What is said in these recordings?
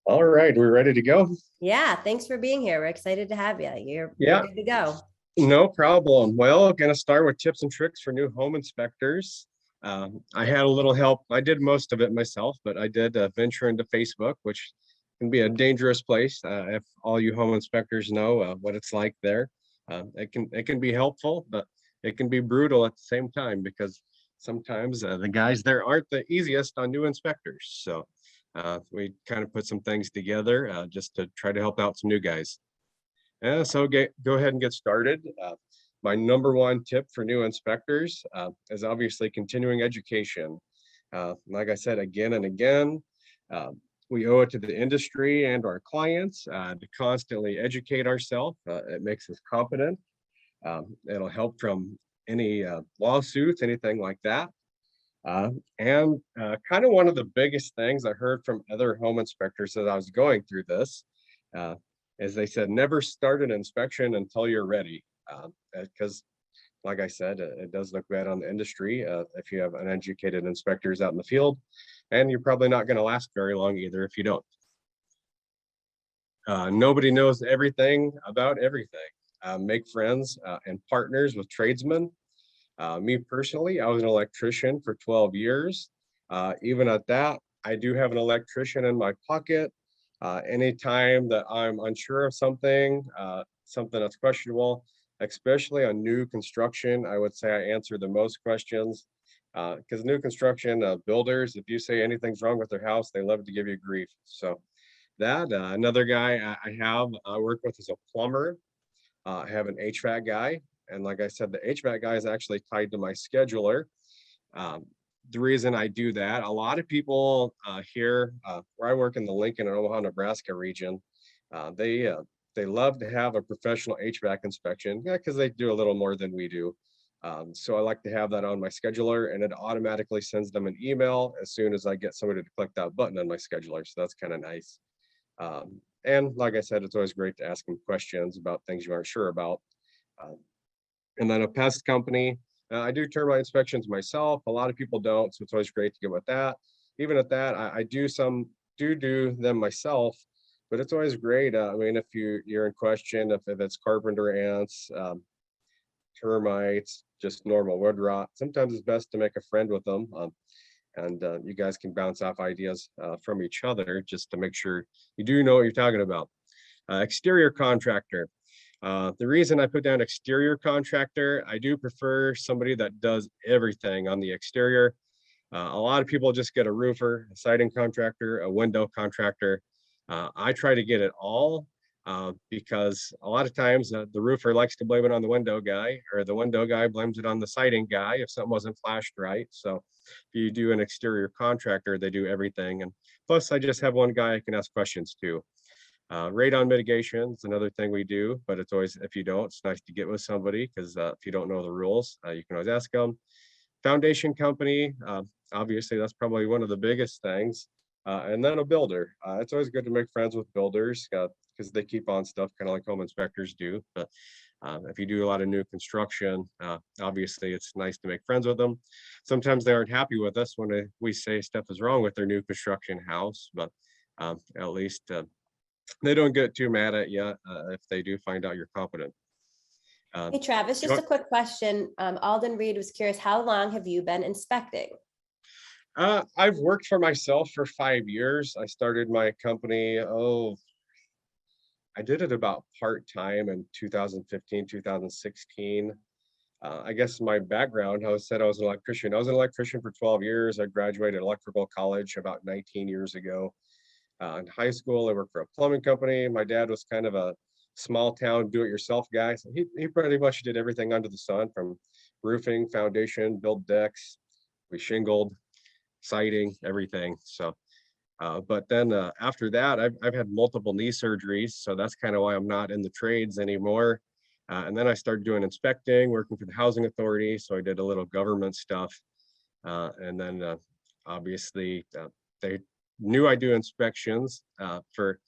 All right, we're ready to go. Yeah, thanks for being here. We're excited to have you. You're Yeah, good to go. no problem. Well, going to start with tips and tricks for new home inspectors. I had a little help. I did most of it myself, but I did venture into Facebook, which can be a dangerous place. If all you home inspectors know what it's like there, it can be helpful, but it can be brutal at the same time because sometimes the guys there aren't the easiest on new inspectors. So we kind of put some things together just to try to help out some new guys. Go ahead and get started. My number one tip for new inspectors is obviously continuing education. Like I said again and again, uh, we owe it to the industry and our clients to constantly educate ourselves. It makes us competent. It'll help from any lawsuits, anything like that. And kind of one of the biggest things I heard from other home inspectors as I was going through this uh, is they said, never start an inspection until you're ready. Because, like I said, it does look bad on the industry if you have uneducated inspectors out in the field, and you're probably not going to last very long either if you don't. Nobody knows everything about everything. Make friends and partners with tradesmen. Me personally, I was an electrician for 12 years. Even at that, I do have an electrician in my pocket. Anytime that I'm unsure of something that's questionable, especially on new construction, I would say I answer the most questions. Because new construction builders, if you say anything's wrong with their house, they love to give you grief. So that another guy I work with is a plumber. I have an HVAC guy. And like I said, the HVAC guy is actually tied to my scheduler. Um, the reason I do that, a lot of people here where I work in the Lincoln and Omaha, Nebraska region, uh, they uh, they love to have a professional HVAC inspection, yeah, because they do a little more than we do. So I like to have that on my scheduler, and it automatically sends them an email as soon as I get somebody to click that button on my scheduler. So that's kind of nice. And like I said, it's always great to ask them questions about things you aren't sure about. Um, and then a pest company. I do termite inspections myself. A lot of people don't, so it's always great to get with that. Even at that, I do them myself, but it's always great. I mean, if you're in question, if it's carpenter ants, termites, just normal wood rot, sometimes it's best to make a friend with them. And you guys can bounce off ideas from each other just to make sure you do know what you're talking about. Exterior contractor. The reason I put down exterior contractor, I do prefer somebody that does everything on the exterior. A lot of people just get a roofer, a siding contractor, a window contractor. I try to get it all because a lot of times the roofer likes to blame it on the window guy, or the window guy blames it on the siding guy if something wasn't flashed right. So if you do an exterior contractor, they do everything. And plus, I just have one guy I can ask questions to. Radon mitigation is another thing we do, but it's always, if you don't, it's nice to get with somebody because if you don't know the rules, you can always ask them. Foundation company, obviously, that's probably one of the biggest things. And then a builder. It's always good to make friends with builders because they keep on stuff kind of like home inspectors do. But if you do a lot of new construction, obviously, it's nice to make friends with them. Sometimes they aren't happy with us when we say stuff is wrong with their new construction house, but at least they don't get too mad at you if they do find out you're competent. Hey, Travis, just a quick question. Alden Reed was curious, how long have you been inspecting? I've worked for myself for 5 years. I started my company, I did it about part-time in 2015, 2016. I guess my background, I said I was an electrician. I was an electrician for 12 years. I graduated electrical college about 19 years ago. In high school, I worked for a plumbing company. My dad was kind of a small town do-it-yourself guy. So he pretty much did everything under the sun, from roofing, foundation, build decks. We shingled, siding, everything. So, but then after that, I've had multiple knee surgeries. So that's kind of why I'm not in the trades anymore. And then I started doing inspecting, working for the housing authority. So I did a little government stuff. And then obviously they knew I do inspections for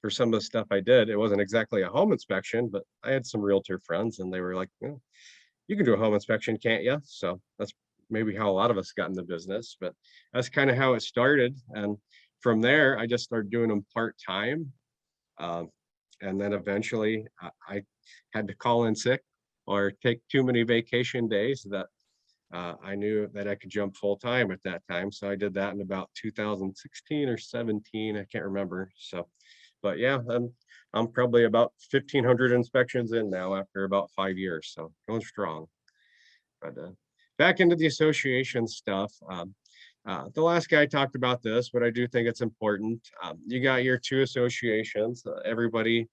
some of the stuff I did. It wasn't exactly a home inspection, but I had some realtor friends and they were like, you can do a home inspection, can't you? So that's maybe how a lot of us got in the business, but that's kind of how it started. And from there, I just started doing them part-time. And then eventually I had to call in sick or take too many vacation days that I knew that I could jump full-time at that time. So I did that in about 2016 or 17, I can't remember. So, but yeah, I'm probably about 1,500 inspections in now after about 5 years. So going strong. But back into the association stuff. The last guy talked about this, but I do think it's important. You got your two associations. Everybody,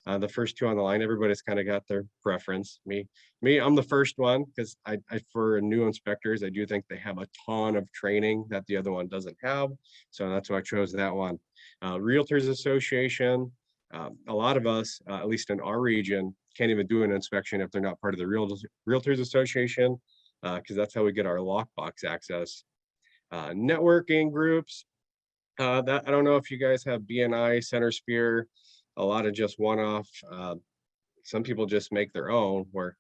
the first two on the line, everybody's kind of got their preference. Me, I'm the first one because for new inspectors, I do think they have a ton of training that the other one doesn't have. So that's why I chose that one. Realtors Association. A lot of us, at least in our region, can't even do an inspection if they're not part of the Realtors Association, because that's how we get our lockbox access. Networking groups. That I don't know if you guys have BNI, CenterSphere, a lot of just one-off. Some people just make their own. Where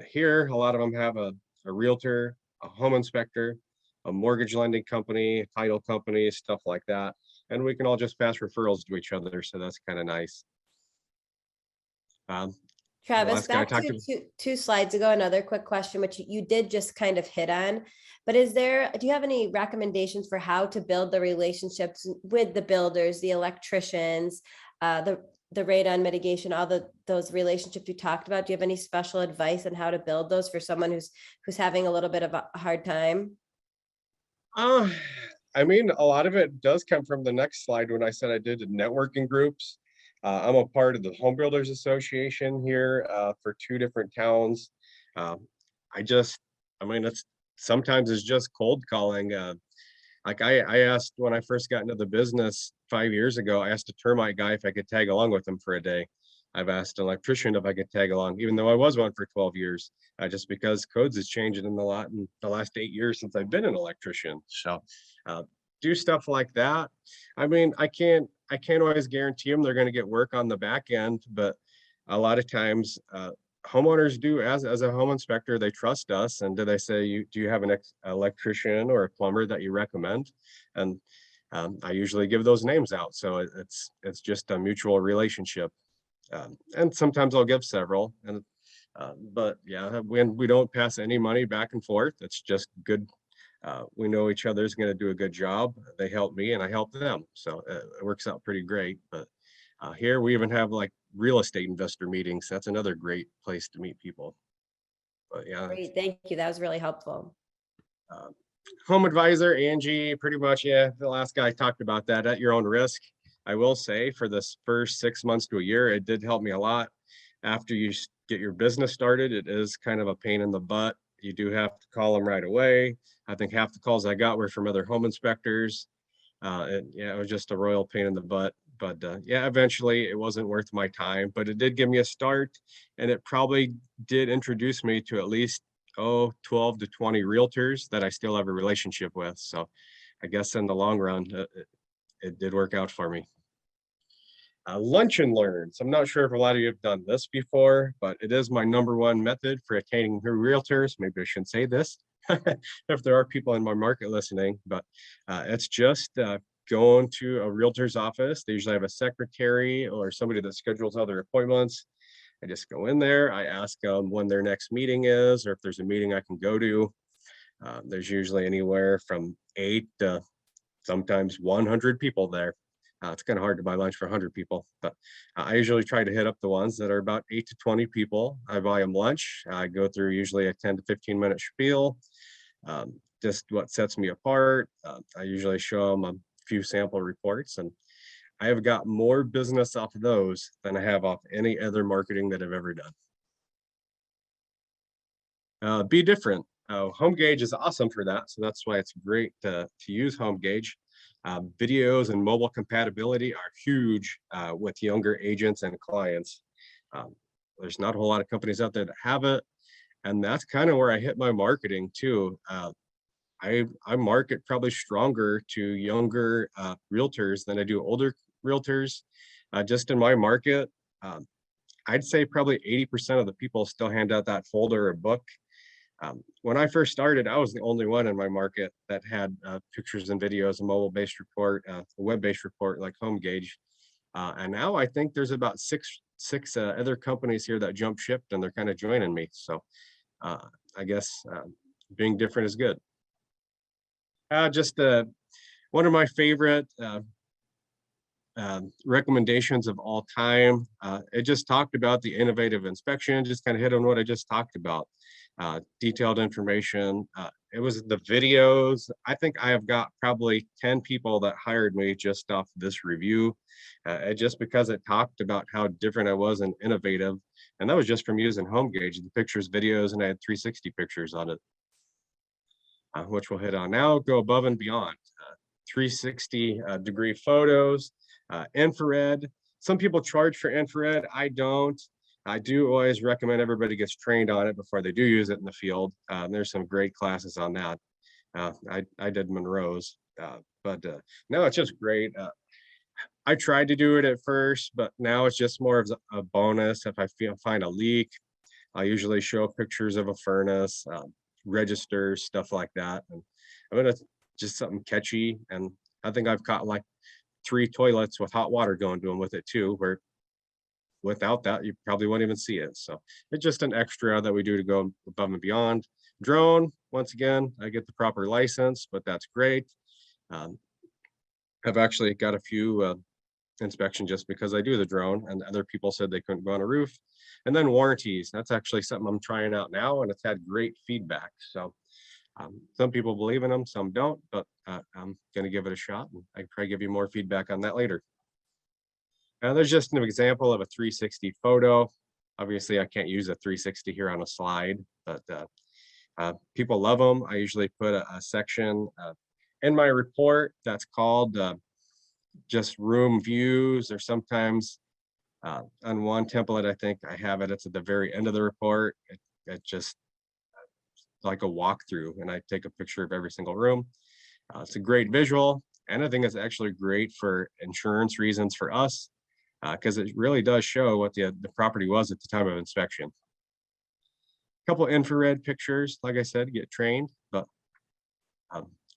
here, a lot of them have a realtor, a home inspector, a mortgage lending company, title company, stuff like that. And we can all just pass referrals to each other. So that's kind of nice. Travis, back to two slides ago, another quick question, which you did just kind of hit on, but do you have any recommendations for how to build the relationships with the builders, the electricians, the radon mitigation, those relationships you talked about? Do you have any special advice on how to build those for someone who's having a little bit of a hard time? I mean, a lot of it does come from the next slide when I said I did networking groups. I'm a part of the Home Builders Association here for 2 different towns. Sometimes it's just cold calling. Like I asked when I first got into the business 5 years ago, I asked a termite guy if I could tag along with him for a day. I've asked an electrician if I could tag along, even though I was one for 12 years, just because codes is changing in the last 8 years since I've been an electrician. So do stuff like that. I mean, I can't always guarantee them they're going to get work on the back end, but a lot of times homeowners do, as a home inspector, they trust us. And do they say, do you have an electrician or a plumber that you recommend? And I usually give those names out. So it's just a mutual relationship. And sometimes I'll give several. But yeah, when we don't pass any money back and forth, it's just good. We know each other's going to do a good job. They help me and I help them. So it works out pretty great. But here we even have like real estate investor meetings. That's another great place to meet people. But yeah. Great, thank you. That was really helpful. Home advisor, Angi, pretty much, yeah, the last guy talked about that at your own risk. I will say for this first 6 months to a year, it did help me a lot. After you get your business started, it is kind of a pain in the butt. You do have to call them right away. I think half the calls I got were from other home inspectors. It was just a royal pain in the butt. But yeah, eventually it wasn't worth my time, but it did give me a start, and it probably did introduce me to at least 12 to 20 realtors that I still have a relationship with. So I guess in the long run, it did work out for me. Lunch and learns. I'm not sure if a lot of you have done this before, but it is my #1 method for attaining new realtors. Maybe I shouldn't say this if there are people in my market listening, but it's just going to a realtor's office. They usually have a secretary or somebody that schedules other appointments. I just go in there. I ask them when their next meeting is, or if there's a meeting I can go to. There's usually anywhere from 8 to sometimes 100 people there. It's kind of hard to buy lunch for 100 people, but I usually try to hit up the ones that are about 8 to 20 people. I buy them lunch. I go through usually a 10 to 15 minute spiel, just what sets me apart. I usually show them a few sample reports, and I have got more business off of those than I have off any other marketing that I've ever done. Be different. HomeGauge is awesome for that. So that's why it's great to use HomeGauge. Videos and mobile compatibility are huge with younger agents and clients. There's not a whole lot of companies out there that have it. And that's kind of where I hit my marketing too. I market probably stronger to younger realtors than I do older realtors. Just in my market, I'd say probably 80% of the people still hand out that folder or book. When I first started, I was the only one in my market that had pictures and videos, a mobile-based report, a web-based report like HomeGauge. And now I think there's about six other companies here that jump shipped, and they're kind of joining me. So I guess being different is good. Just one of my favorite recommendations of all time. It just talked about the innovative inspection, just kind of hit on what I just talked about. Detailed information. It was the videos. I think I have got probably 10 people that hired me just off this review, just because it talked about how different I was and innovative. And that was just from using HomeGauge, the pictures, videos, and I had 360 pictures on it, which we'll hit on now. Go above and beyond. 360 degree photos, infrared. Some people charge for infrared. I don't. I do always recommend everybody gets trained on it before they do use it in the field. There's some great classes on that. I did Monroe's, but no, it's just great. I tried to do it at first, but now it's just more of a bonus. If I find a leak, I usually show pictures of a furnace, registers, stuff like that. And I'm gonna just something catchy. And I think I've caught like 3 toilets with hot water going to them with it too, where without that, you probably won't even see it. So it's just an extra that we do to go above and beyond. Drone, once again, I get the proper license, but that's great. I've actually got a few inspection just because I do the drone, and other people said they couldn't go on a roof. And then warranties, that's actually something I'm trying out now, and it's had great feedback. So some people believe in them, some don't, but I'm going to give it a shot, and I can probably give you more feedback on that later. There's just an example of a 360 photo. Obviously, I can't use a 360 here on a slide, but people love them. I usually put a section in my report that's called just room views, or sometimes on one template, I think I have it's at the very end of the report. It just like a walkthrough, and I take a picture of every single room. It's a great visual, and I think it's actually great for insurance reasons for us, because it really does show what the property was at the time of inspection. A couple infrared pictures, like I said, get trained, but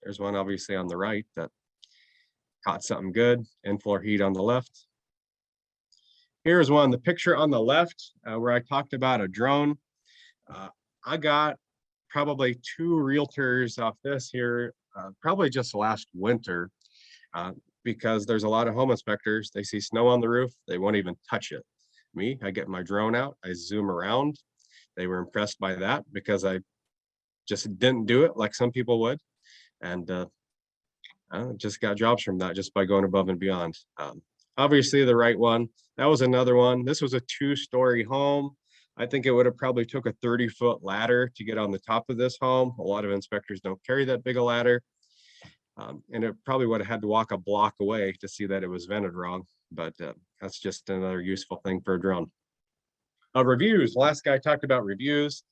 there's one obviously on the right that caught something good. In-floor heat on the left. Here's one, the picture on the left, where I talked about a drone. I got probably 2 realtors off this here, probably just last winter, because there's a lot of home inspectors. They see snow on the roof, they won't even touch it. Me, I get my drone out, I zoom around. They were impressed by that because I just didn't do it like some people would. And I just got jobs from that just by going above and beyond. Obviously the right one, that was another one. This was a 2-story home. I think it would have probably took a 30-foot ladder to get on the top of this home. A lot of inspectors don't carry that big a ladder. And it probably would have had to walk a block away to see that it was vented wrong, but that's just another useful thing for a drone. Reviews, last guy talked about reviews.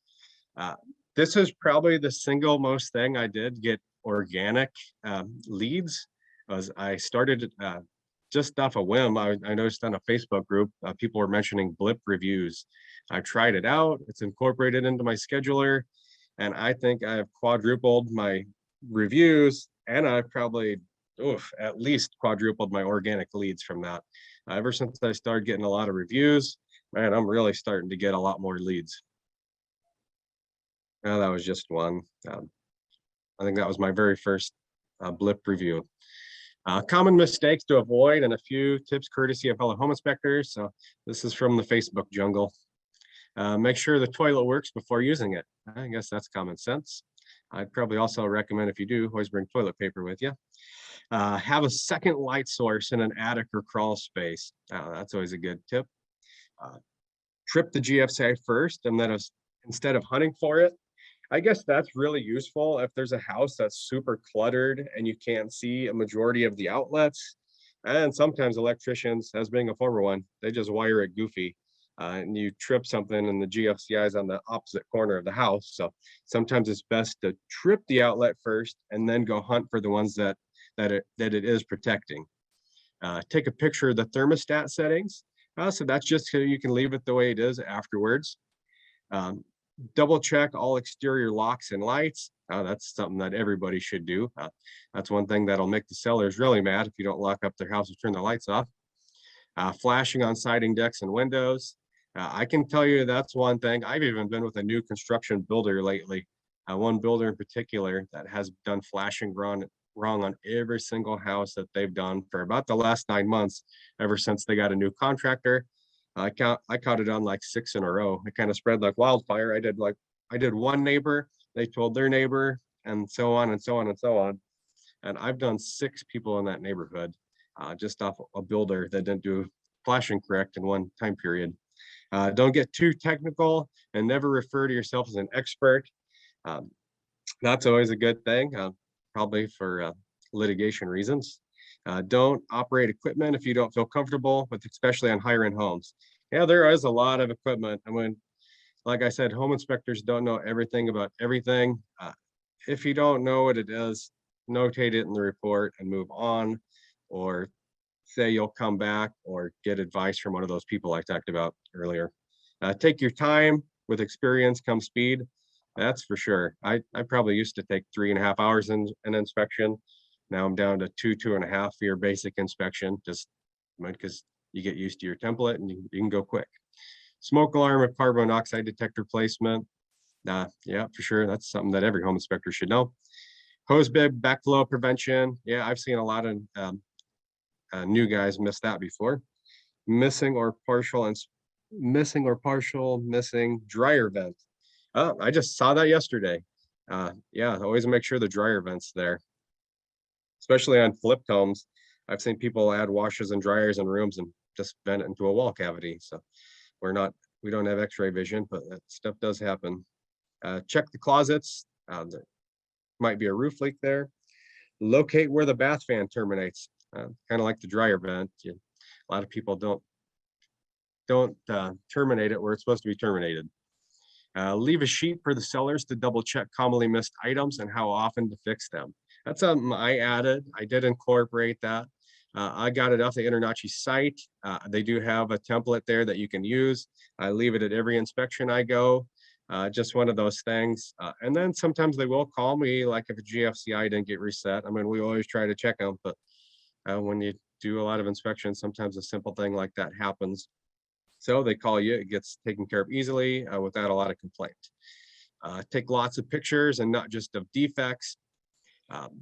This is probably the single most thing I did get organic leads. As I started just off a whim, I noticed on a Facebook group, people were mentioning blip reviews. I tried it out, it's incorporated into my scheduler, and I think I have quadrupled my reviews, and I've probably at least quadrupled my organic leads from that. Ever since I started getting a lot of reviews, man, I'm really starting to get a lot more leads. Now that was just one. I think that was my very first blip review. Common mistakes to avoid and a few tips courtesy of fellow home inspectors. So this is from the Facebook jungle. Make sure the toilet works before using it. I guess that's common sense. I'd probably also recommend, if you do, always bring toilet paper with you. Have a second light source in an attic or crawl space. That's always a good tip. Trip the GFCI first, and then instead of hunting for it. I guess that's really useful if there's a house that's super cluttered and you can't see a majority of the outlets. And sometimes electricians, as being a former one, they just wire it goofy. And you trip something and the GFCI is on the opposite corner of the house. So sometimes it's best to trip the outlet first and then go hunt for the ones that it is protecting. Take a picture of the thermostat settings. So that's just so you can leave it the way it is afterwards. Double check all exterior locks and lights. That's something that everybody should do. That's one thing that'll make the sellers really mad if you don't lock up their house or turn the lights off. Flashing on siding, decks, and windows. I can tell you that's one thing. I've even been with a new construction builder lately. One builder in particular that has done flashing wrong on every single house that they've done for about the last 9 months, ever since they got a new contractor. I caught it on like 6 in a row. It kind of spread like wildfire. I did one neighbor, they told their neighbor, and so on and so on and so on. And I've done 6 people in that neighborhood, just off a builder that didn't do flashing correct in one time period. Don't get too technical and never refer to yourself as an expert. Um, that's always a good thing, probably for litigation reasons. Don't operate equipment if you don't feel comfortable with, especially on higher end homes. Yeah, there is a lot of equipment. I mean, like I said, home inspectors don't know everything about everything. If you don't know what it is, notate it in the report and move on, or say you'll come back or get advice from one of those people I talked about earlier. Take your time. With experience comes speed. That's for sure. I probably used to take 3.5 hours in an inspection. Now I'm down to 2.5 for your basic inspection, just because you get used to your template and you can go quick. Smoke alarm and carbon monoxide detector placement. Yeah, for sure. That's something that every home inspector should know. Hose bib backflow prevention. Yeah, I've seen a lot of new guys miss that before. Missing or partial dryer vent. Oh, I just saw that yesterday. Yeah, always make sure the dryer vent's there, especially on flipped homes. I've seen people add washers and dryers in rooms and just vent it into a wall cavity. So we don't have x-ray vision, but that stuff does happen. Check the closets. There might be a roof leak there. Locate where the bath fan terminates. Kind of like the dryer vent. A lot of people don't terminate it where it's supposed to be terminated. Leave a sheet for the sellers to double check commonly missed items and how often to fix them. That's something I added. I did incorporate that. I got it off the InterNACHI site. They do have a template there that you can use. I leave it at every inspection I go. Just one of those things. And then sometimes they will call me, like if a GFCI didn't get reset. I mean, we always try to check them, but when you do a lot of inspections, sometimes a simple thing like that happens. So they call you, it gets taken care of easily without a lot of complaint. Take lots of pictures and not just of defects.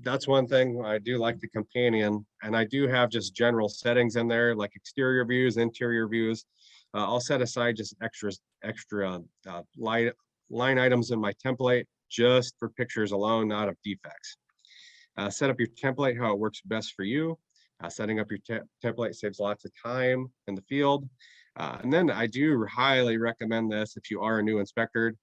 That's one thing I do like the companion, and I do have just general settings in there like exterior views, interior views. I'll set aside just extra line items in my template just for pictures alone, not of defects. Set up your template how it works best for you. Setting up your template saves lots of time in the field. And then I do highly recommend this if you are a new inspector.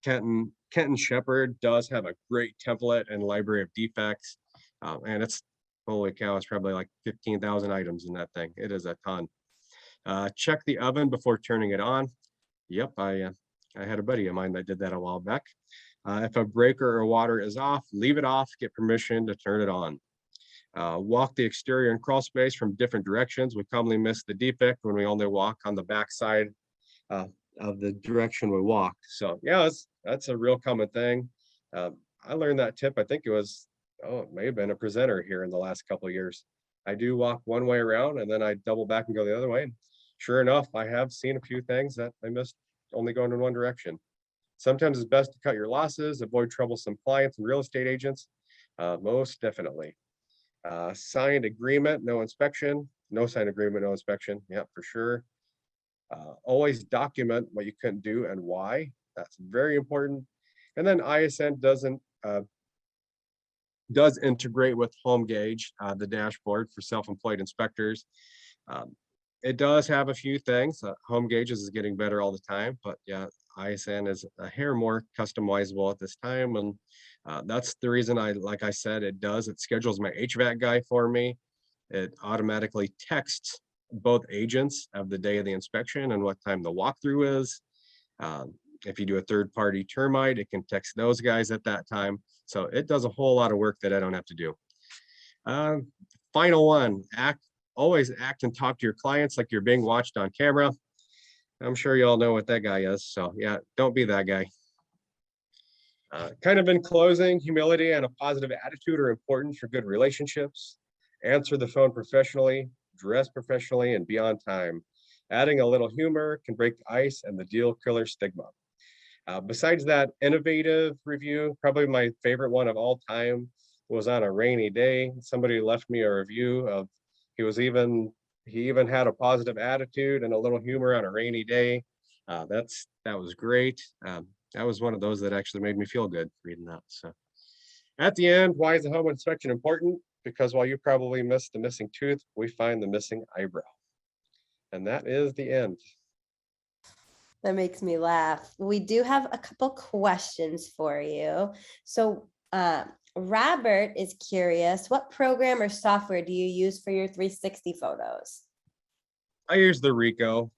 Kenton Shepherd does have a great template and library of defects. And it's, holy cow, it's probably like 15,000 items in that thing. It is a ton. Check the oven before turning it on. Yep, I had a buddy of mine that did that a while back. If a breaker or water is off, leave it off, get permission to turn it on. Walk the exterior and crawl space from different directions. We commonly miss the defect when we only walk on the back side of the direction we walk. So yeah, that's a real common thing. I learned that tip. I think it may have been a presenter here in the last couple of years. I do walk one way around and then I double back and go the other way. And sure enough, I have seen a few things that I missed only going in one direction. Sometimes it's best to cut your losses, avoid troublesome clients and real estate agents. Most definitely. Signed agreement, no inspection. No signed agreement, no inspection. Yeah, for sure. Always document what you couldn't do and why. That's very important. And then ISN does integrate with HomeGauge, the dashboard for self-employed inspectors. It does have a few things. HomeGauge is getting better all the time, but yeah, ISN is a hair more customizable at this time. And that's the reason like I said, it schedules my HVAC guy for me. It automatically texts both agents of the day of the inspection and what time the walkthrough is. If you do a third-party termite, it can text those guys at that time. So it does a whole lot of work that I don't have to do. Final one, always act and talk to your clients like you're being watched on camera. I'm sure you all know what that guy is. So yeah, don't be that guy. Kind of in closing, humility and a positive attitude are important for good relationships. Answer the phone professionally, dress professionally, and be on time. Adding a little humor can break the ice and the deal killer stigma. Besides that innovative review, probably my favorite one of all time was on a rainy day. Somebody left me a review of he was even he even had a positive attitude and a little humor on a rainy day. That was great. That was one of those that actually made me feel good reading that. So at the end, why is a home inspection important? Because while you probably missed the missing tooth, we find the missing eyebrow. And that is the end. That makes me laugh. We do have a couple questions for you. So Robert is curious, what program or software do you use for your 360 photos? I use the Rico.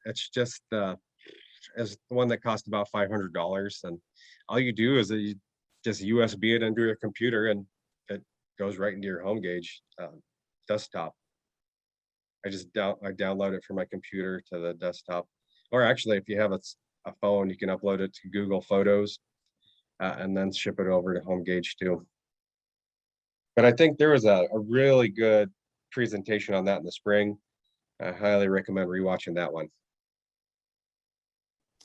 It's just as the one that cost about $500, and all you do is you just USB it into your computer, and it goes right into your HomeGauge desktop. I download it from my computer to the desktop, or actually, if you have a phone, you can upload it to Google Photos and then ship it over to HomeGauge too. But I think there was a really good presentation on that in the spring. I highly recommend rewatching that one.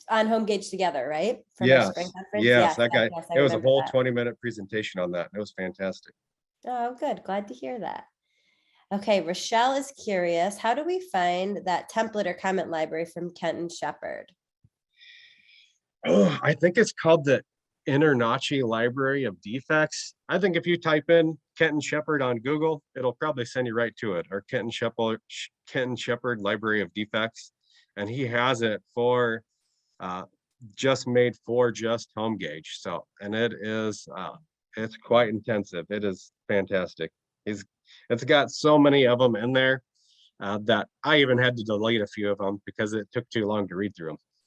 On HomeGauge Together, right? From our Yes, spring conference? yes, that guy, yes, I it was a remember whole that. 20-minute presentation on that. It was fantastic. Oh, good. Glad to hear that. Okay, Rochelle is curious, how do we find that template or comment library from Kenton Shepherd? Oh, I think it's called the InterNACHI Library of Defects. I think if you type in Kenton Shepherd on Google, it'll probably send you right to it, or Kenton Shepherd Library of Defects. And he has it for just made for just HomeGauge. So, and it's quite intensive. It is fantastic. It's got so many of them in there that I even had to delete a few of them because it took too long to read through them.